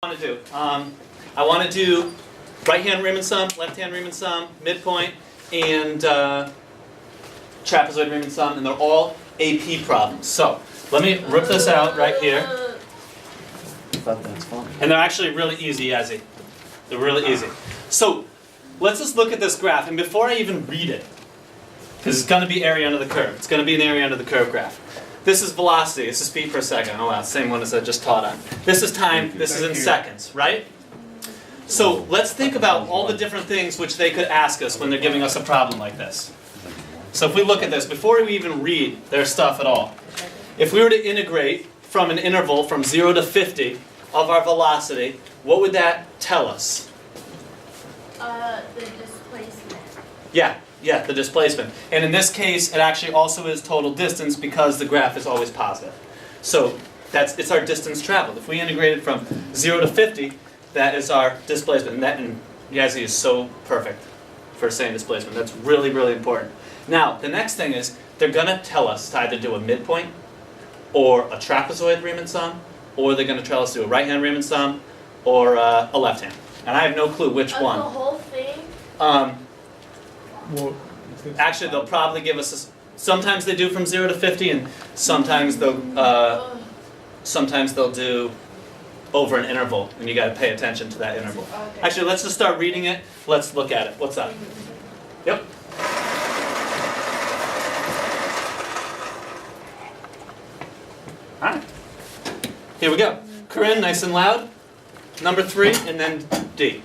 Want to do? I want to do right-hand Riemann sum, left-hand Riemann sum, midpoint, and trapezoid Riemann sum, and they're all AP problems. So let me rip this out right here. I thought that's fun. And they're actually really easy, Yazzie. They're really easy. So let's just look at this graph, and before I even read it, because it's going to be area under the curve. It's going to be an area under the curve graph. This is velocity. This is speed per second. Oh wow, same one as I just taught on. This is time. This is in seconds, right? So let's think about all the different things which they could ask us when they're giving us a problem like this. So if we look at this, before we even read their stuff at all, if we were to integrate from an interval from 0 to 50 of our velocity, what would that tell us? The displacement. Yeah, the displacement. And in this case, it actually also is total distance because the graph is always positive. So it's our distance traveled. If we integrated from 0 to 50, that is our displacement. And Yazzie is so perfect for saying displacement. That's really, really important. Now, the next thing is they're going to tell us to either do a midpoint or a trapezoid Riemann sum, or they're going to tell us to do a right-hand Riemann sum or a left-hand. And I have no clue which one. The whole thing? Well, Actually, they'll probably give us. Sometimes they do from 0 to 50, and sometimes they'll do over an interval, and you got to pay attention to that interval. Okay. Actually, let's just start reading it. Let's look at it. What's up? Yep. All right. Here we go. Corinne, nice and loud. Number 3, and then D.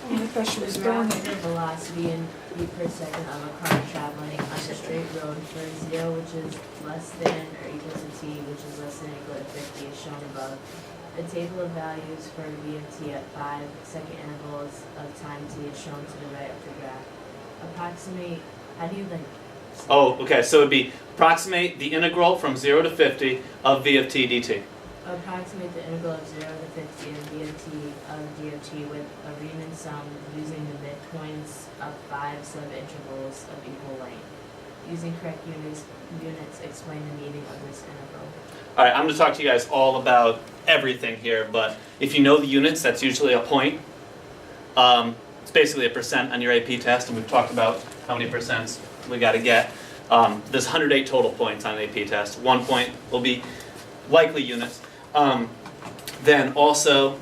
The graph of velocity in feet per second of a car traveling on a straight road for 0, which is less than or equal to t, which is less than or equal to 50, is shown above. The table of values for v of t at 5-second intervals of time t is shown to the right of the graph. Approximate, how do you Oh, okay, so it would be approximate the integral from 0 to 50 of v of t dt. approximate the integral of 0 to 50 of v of t with a Riemann sum using the midpoints of 5 subintervals of equal length. Using correct units, explain the meaning of this interval. All right, I'm going to talk to you guys all about everything here, but if you know the units, that's usually a point. It's basically a percent on your AP test, and we've talked about how many percents we got to get. There's 108 total points on the AP test. 1 point will be likely units. Then also,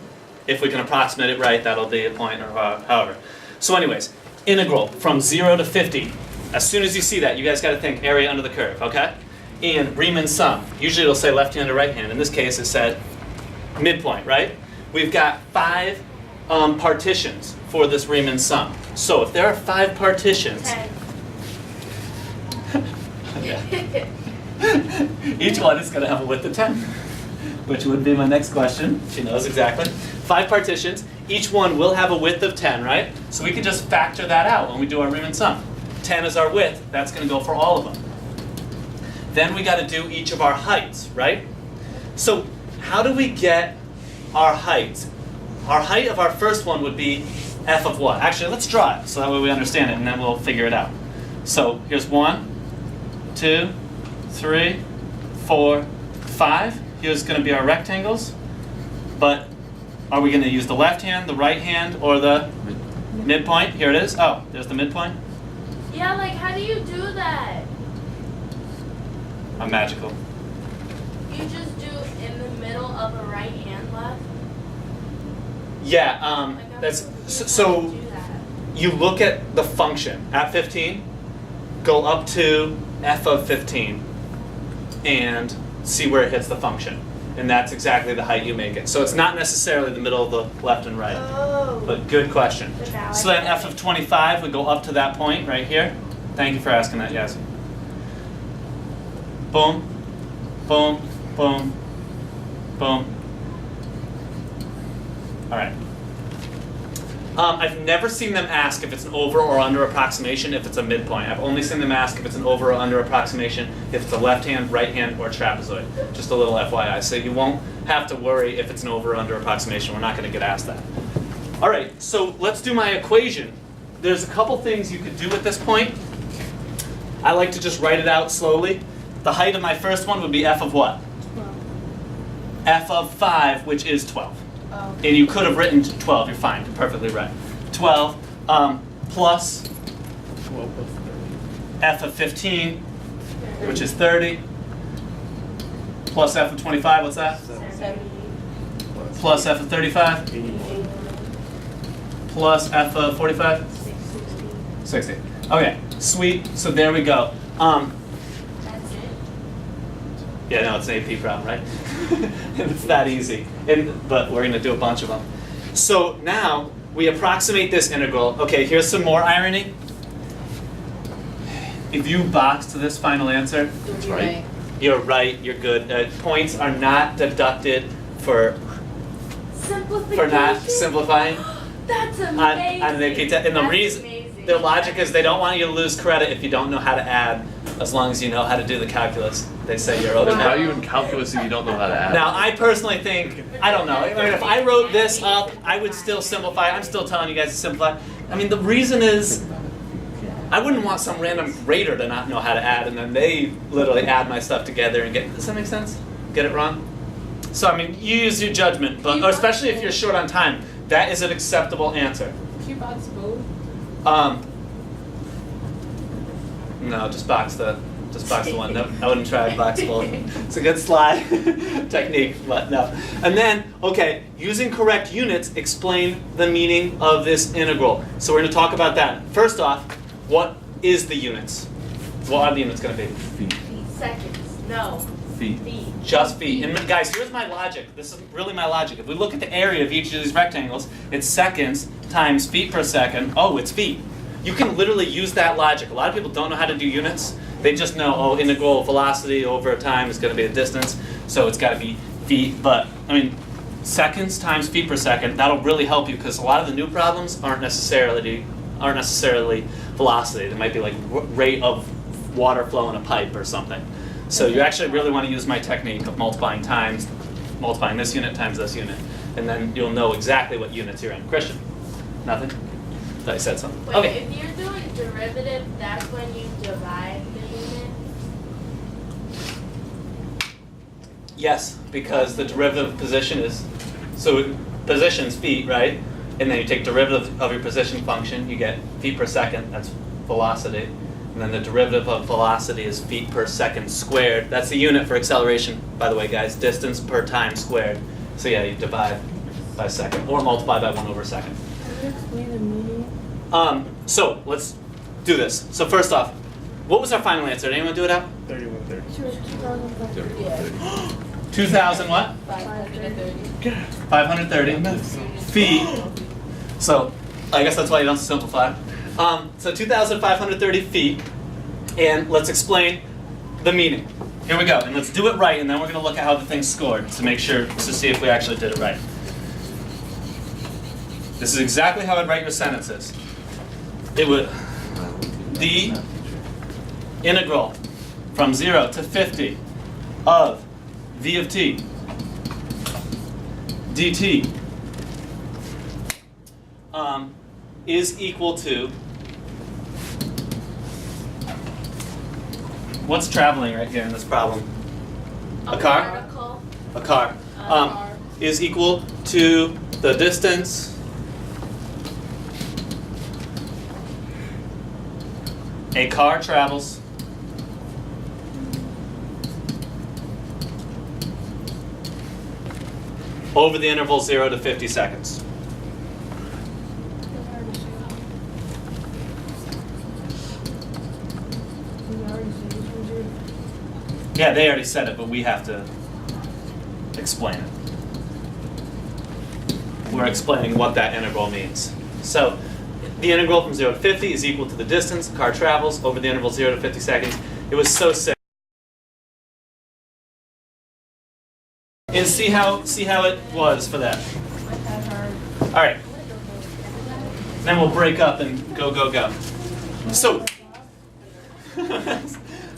if we can approximate it right, that'll be a point or however. So anyways, integral from 0 to 50. As soon as you see that, you guys got to think area under the curve, okay? And Riemann sum. Usually it'll say left hand or right hand. In this case, it said midpoint, right? We've got 5 partitions for this Riemann sum. So if there are 5 partitions, 10. each one is going to have a width of 10, which would be my next question. She knows exactly. 5 partitions, each one will have a width of 10, right? So we can just factor that out when we do our Riemann sum. 10 is our width, that's going to go for all of them. Then we got to do each of our heights, right? So how do we get our height? Our height of our first one would be f of what? Actually, let's draw it, so that way we understand it, and then we'll figure it out. So here's 1, 2, 3, 4, 5. Here's going to be our rectangles. But are we going to use the left hand, the right hand, or the midpoint? Here it is. Oh, there's the midpoint. Yeah, like how do you do that? I'm magical. You just do in the middle of a right and left? Yeah, that's so Do that. you look at the function at 15, go up to f of 15, and see where it hits the function. And that's exactly the height you make it. So it's not necessarily the middle of the left and right. Oh. But good question. But now So I then get f it. of 25 would go up to that point right here. Thank you for asking that, Yazzie. Boom, boom, boom, boom. All right. I've never seen them ask if it's an over or under approximation if it's a midpoint. I've only seen them ask if it's an over or under approximation if it's a left hand, right hand, or trapezoid. Just a little FYI. So you won't have to worry if it's an over or under approximation. We're not going to get asked that. All right, so let's do my equation. There's a couple things you could do at this point. I like to just write it out slowly. The height of my first one would be f of what? 12. f of 5, which is 12. Oh. And you could have written 12, you're fine, you're perfectly right. 12 plus f of 15, which is 30, plus f of 25, what's that? 70. Plus f of 35, plus f of 45? 60. Okay, sweet, so there we go. That's it. Yeah, no, it's an AP problem, right? It's that easy. But we're going to do a bunch of them. So now we approximate this integral. Okay, here's some more irony. If you boxed this final answer, That's right. you're right, you're good. Points are not deducted for Simplification. not simplifying. That's amazing. And the That's reason, amazing. their logic is they don't want you to lose credit if you don't know how to add, as long as you know how to do the calculus. They say you're owed How are it. you in calculus if you don't know how to add? Now, I personally think, I don't know, I mean, if I wrote this up, I would still simplify. I'm still telling you guys to simplify. I mean, the reason is, I wouldn't want some random grader to not know how to add, and then they literally add my stuff together and get, does that make sense? Get it wrong? So, I mean, you use your judgment, but or especially if you're short on time, that is an acceptable answer. Can you box both? No, just box the one. No, I wouldn't try box both. It's a good slide technique, but no. And then, okay, using correct units, explain the meaning of this integral. So we're going to talk about that. First off, what is the units? What are the units going to be? Feet. Seconds. No. Feet. Feet. Just feet. And guys, here's my logic. This is really my logic. If we look at the area of each of these rectangles, it's seconds times feet per second. Oh, it's feet. You can literally use that logic. A lot of people don't know how to do units. They just know, oh, integral velocity over time is going to be the distance, so it's got to be feet. But, I mean, seconds times feet per second, that'll really help you because a lot of the new problems aren't necessarily velocity. They might be like rate of water flow in a pipe or something. So you actually really want to use my technique of multiplying this unit times this unit, and then you'll know exactly what units you're in. Christian? Nothing? Thought I said something. Wait, Okay. if you're doing derivative, that's when you divide the unit? Yes, because the derivative of position is, so position's feet, right? And then you take derivative of your position function, you get feet per second, that's velocity. And then the derivative of velocity is feet per second squared. That's the unit for acceleration, by the way, guys. Distance per time squared. So yeah, you divide by second, or multiply by 1 over second. Can you explain the meaning? So let's do this. So first off, what was our final answer? Did anyone do it out? 3130. She was 2005. 2,000 what? 530. 530 feet. So I guess that's why you don't simplify. So 2,530 feet, and let's explain the meaning. Here we go, and let's do it right, and then we're going to look at how the thing's scored to make sure, to see if we actually did it right. This is exactly how I'd write your sentences. It would, the integral from 0 to 50 of v of t dt is equal to, what's traveling right here in this problem? A car? Particle. A car. Car. Is equal to the distance a car travels over the interval 0 to 50 seconds. Yeah, they already said it, but we have to explain it. We're explaining what that integral means. So, the integral from 0 to 50 is equal to the distance the car travels over the interval 0 to 50 seconds. It was so sick. And see how it was for that. All right. Then we'll break up and go, go, go. So,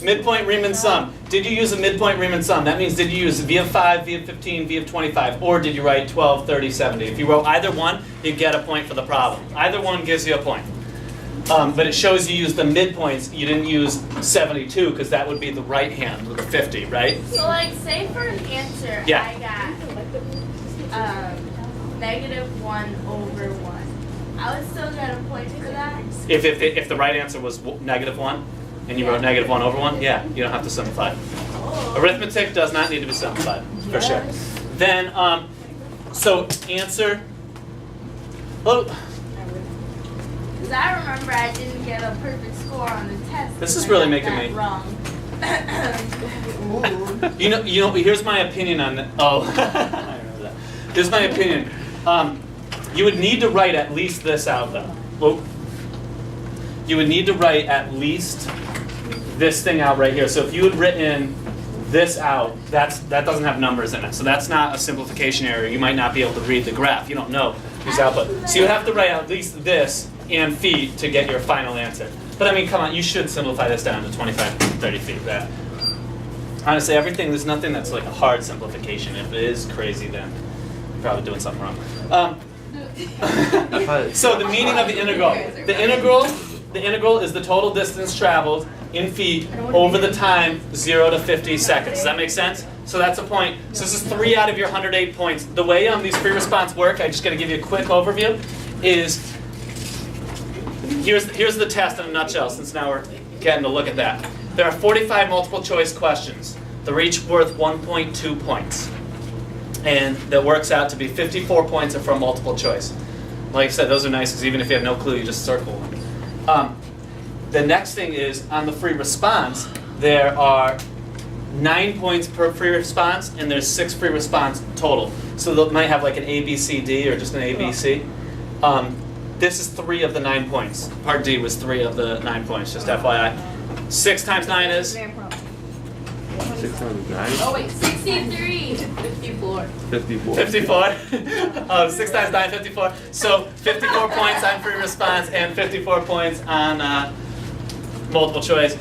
midpoint Riemann sum. Did you use a midpoint Riemann sum? That means did you use v of 5, v of 15, v of 25, or did you write 12, 30, 70? If you wrote either one, you get a point for the problem. Either one gives you a point. But it shows you used the midpoints. You didn't use 72 because that would be the right hand with the 50, right? So like say for an answer Yeah. I got -1/1. I would still get a point for that. If the right answer was -1, and you wrote -1/1, yeah, you don't have to simplify. Oh. Arithmetic does not need to be simplified, for sure. Then, so answer, well, Because I remember I didn't get a perfect score on the test. This is I really got making that me- wrong. you know, here's my opinion on that. Oh, I remember that. Here's my opinion. You would need to write at least this out, though. Well, you would need to write at least this thing out right here. So if you had written this out, that doesn't have numbers in it. So that's not a simplification error. You might not be able to read the graph. You don't know whose output. So you would have to write at least this and feet to get your final answer. But I mean, come on, you should simplify this down to 25, 30 feet. That. Honestly, there's nothing that's like a hard simplification. If it is crazy, then you're probably doing something wrong. So the meaning of the integral is the total distance traveled in feet over the time 0 to 50 seconds. Does that make sense? So that's a point. So this is 3 out of your 108 points. The way these free response work, I just got to give you a quick overview, is here's the test in a nutshell, since now we're getting to look at that. There are 45 multiple choice questions. They're each worth 1.2 points. And that works out to be 54 points are from multiple choice. Like I said, those are nice because even if you have no clue, you just circle one. The next thing is on the free response, there are 9 points per free response, and there's 6 free response total. So they might have like an A, B, C, D, or just an A, B, C. This is 3 of the 9 points. Part D was 3 of the 9 points, just FYI. 6 times 9 is? 6 times 9? Oh wait, 63. 54. 54. 54. 6 times 9, 54. So 54 points on free response and 54 points on multiple choice.